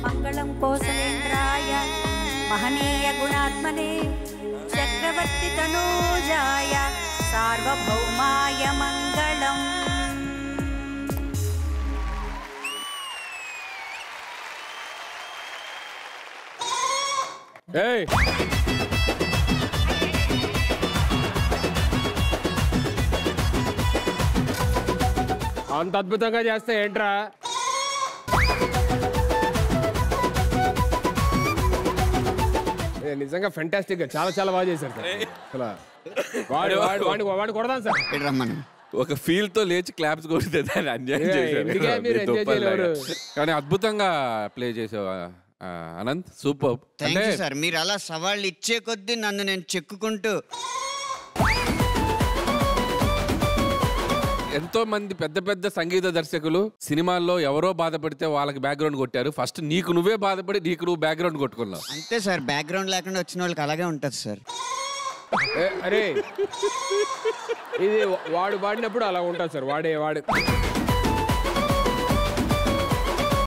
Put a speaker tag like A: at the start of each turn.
A: మంగళం కోసలేంద్రాయ మహనీయ గుణాత్మనే చక్రవర్తి తనూజాయ సార్వభౌమాయ మంగళం.
B: అంత అద్భుతంగా చేస్తే ఏంట్రా? నిజంగా ఫెంటాస్టిక్ గా చాలా చాలా బాగా చేశారు సార్. వాడు కొడదాం సార్.
C: ఒక ఫీల్ తో లేచి క్లాప్స్ కొడితే దాన్ని ఎంజాయ్ చేశారు. కానీ అద్భుతంగా ప్లే చేసావు అనంత్, సూపర్.
D: సార్ మీరు అలా సవాళ్ళు ఇచ్చే కొద్దీ నన్ను నేను చెక్కుకుంటూ
C: ఎంతో మంది పెద్ద పెద్ద సంగీత దర్శకులు సినిమాల్లో ఎవరో బాధపడితే వాళ్ళకి బ్యాక్గ్రౌండ్ కొట్టారు. ఫస్ట్ నీకు నువ్వే బాధపడి నీకు నువ్వు బ్యాక్గ్రౌండ్ కొట్టుకున్నావు.
D: అంతే సార్, బ్యాక్గ్రౌండ్ లేకుండా వచ్చిన వాళ్ళకి అలాగే ఉంటది సార్.
B: అరే ఇది వాడు పాడినప్పుడు అలా ఉంటుంది సార్. వాడే